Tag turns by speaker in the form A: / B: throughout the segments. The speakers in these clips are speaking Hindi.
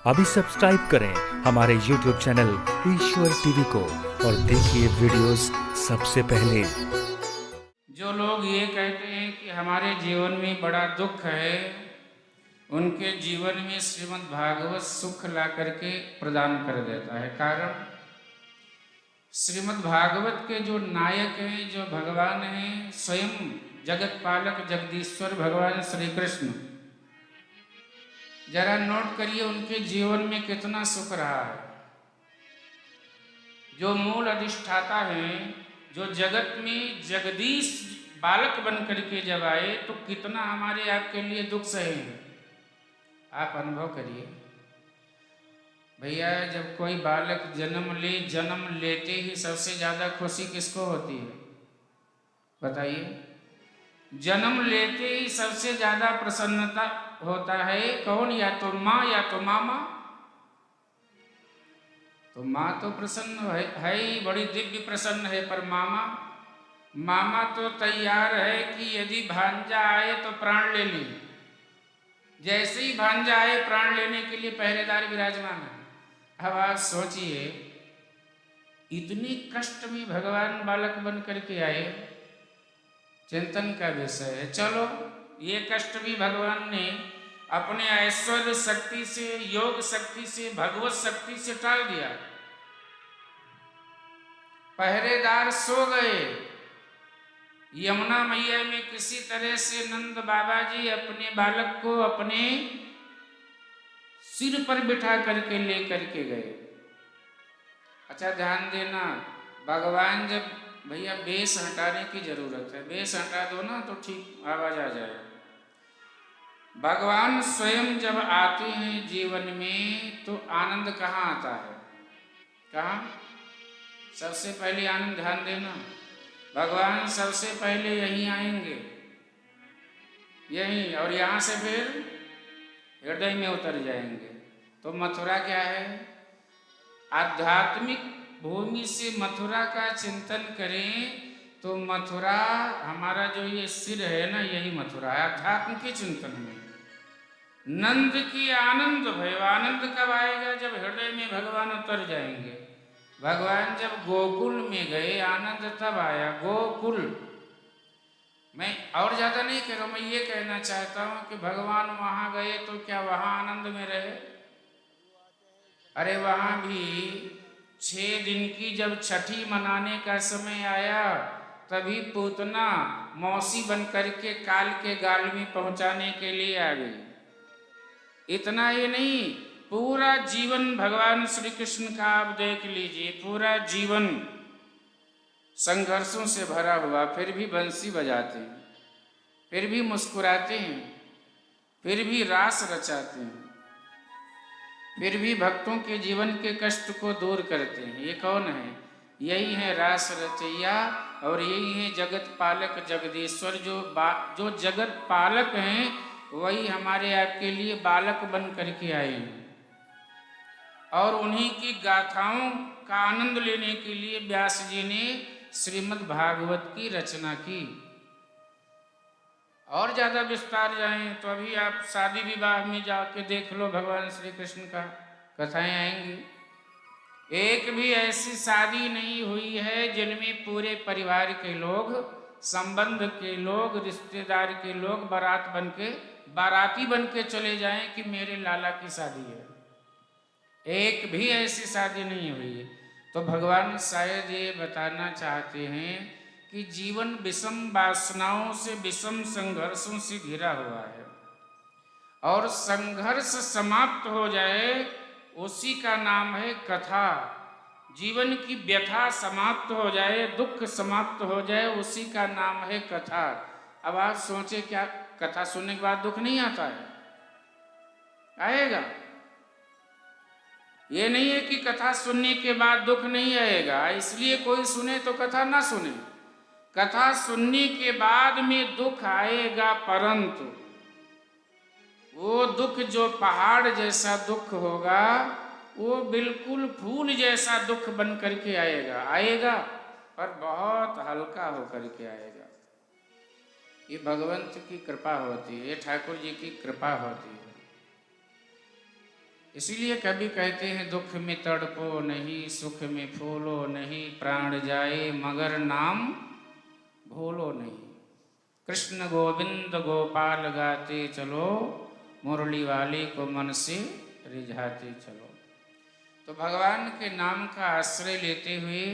A: अभी सब्सक्राइब करें हमारे YouTube चैनल ईश्वर टीवी को और देखिए वीडियोस सबसे पहले।
B: जो लोग ये कहते हैं कि हमारे जीवन में बड़ा दुख है, उनके जीवन में श्रीमद् भागवत सुख ला करके प्रदान कर देता है। कारण श्रीमद् भागवत के जो नायक हैं, जो भगवान हैं, स्वयं जगत पालक जगदीश्वर भगवान श्री कृष्ण, जरा नोट करिए उनके जीवन में कितना सुख रहा है। जो मूल अधिष्ठाता हैं, जो जगत में जगदीश बालक बन करके जब आए तो कितना हमारे आपके लिए दुख सहे हैं। आप अनुभव करिए भैया, जब कोई बालक जन्म लेते ही सबसे ज़्यादा खुशी किसको होती है बताइए? जन्म लेते ही सबसे ज़्यादा प्रसन्नता होता है कौन? या तो माँ या तो मामा। तो माँ तो प्रसन्न है ही, बड़ी दिव्य प्रसन्न है, पर मामा तो तैयार है कि यदि भांजा आए तो प्राण ले ले। जैसे ही भांजा आए प्राण लेने के लिए पहरेदार विराजमान है। अब आप सोचिए, इतने कष्ट में भगवान बालक बन करके आए, चिंतन का विषय है। चलो, ये कष्ट भी भगवान ने अपने ऐश्वर्य शक्ति से, योग शक्ति से, भगवत शक्ति से टाल दिया। पहरेदार सो गए। यमुना मैया में किसी तरह से नंद बाबा जी अपने बालक को अपने सिर पर बिठा करके ले करके गए। अच्छा ध्यान देना, भगवान जब भैया बेस हटाने की जरूरत है, बेस हटा दो ना तो ठीक आवाज आ जाए। भगवान स्वयं जब आते हैं जीवन में तो आनंद कहाँ आता है? कहाँ? सबसे पहले आनंद, ध्यान देना, भगवान सबसे पहले यहीं आएंगे, यहीं, और यहाँ से फिर हृदय में उतर जाएंगे। तो मथुरा क्या है? आध्यात्मिक भूमि से मथुरा का चिंतन करें तो मथुरा, हमारा जो ये सिर है ना, यही मथुरा है आध्यात्म के चिंतन में। नंद की आनंद भयो, आनंद कब आएगा? जब हृदय में भगवान उतर जाएंगे। भगवान जब गोकुल में गए आनंद तब आया। गोकुल, मैं और ज्यादा नहीं कह रहा हूं, मैं ये कहना चाहता हूं कि भगवान वहां गए तो क्या वहां आनंद में रहे? अरे वहां भी 6 दिन की जब छठी मनाने का समय आया तभी पूतना मौसी बन करके काल के गाल में पहुंचाने के लिए आ गई। इतना ही नहीं, पूरा जीवन भगवान श्री कृष्ण का आप देख लीजिए, पूरा जीवन संघर्षों से भरा हुआ, फिर भी बंसी बजाते हैं, फिर भी मुस्कुराते हैं, फिर भी रास रचाते हैं, फिर भी भक्तों के जीवन के कष्ट को दूर करते हैं। ये कौन है? यही है रास रचैया, और यही है जगत पालक जगदीश्वर। जो जगत पालक हैं वही हमारे आपके लिए बालक बन करके आए हैं, और उन्हीं की गाथाओं का आनंद लेने के लिए व्यास जी ने श्रीमद् भागवत की रचना की। और ज्यादा विस्तार जाएं तो अभी आप शादी विवाह में जाके देख लो, भगवान श्री कृष्ण का कथाएं आएंगी। एक भी ऐसी शादी नहीं हुई है जिनमें पूरे परिवार के लोग, संबंध के लोग, रिश्तेदार के लोग बाराती बन के चले जाएं कि मेरे लाला की शादी है। एक भी ऐसी शादी नहीं हुई है। तो भगवान शायद ये बताना चाहते हैं कि जीवन विषम वासनाओं से, विषम संघर्षों से घिरा हुआ है, और संघर्ष समाप्त हो जाए उसी का नाम है कथा। जीवन की व्यथा समाप्त हो जाए, दुख समाप्त हो जाए, उसी का नाम है कथा। अब आप सोचे, क्या कथा सुनने के बाद दुख नहीं आता है? आएगा। ये नहीं है कि कथा सुनने के बाद दुख नहीं आएगा, इसलिए कोई सुने तो कथा ना सुने। कथा सुनने के बाद में दुख आएगा, परंतु वो दुख जो पहाड़ जैसा दुख होगा, वो बिल्कुल फूल जैसा दुख बन करके आएगा, पर बहुत हल्का होकर के आएगा। ये भगवंत की कृपा होती है, ये ठाकुर जी की कृपा होती है। इसीलिए कभी कहते हैं दुख में तड़पो नहीं, सुख में फूलो नहीं, प्राण जाए मगर नाम भूलो नहीं। कृष्ण गोविंद गोपाल गाते चलो, मुरली वाले को मन से रिझाते चलो। तो भगवान के नाम का आश्रय लेते हुए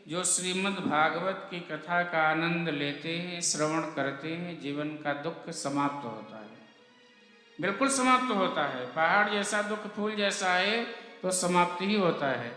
B: जो श्रीमद् भागवत की कथा का आनंद लेते हैं, श्रवण करते हैं, जीवन का दुख समाप्त होता है, बिल्कुल समाप्त होता है। पहाड़ जैसा दुख फूल जैसा है तो समाप्त ही होता है।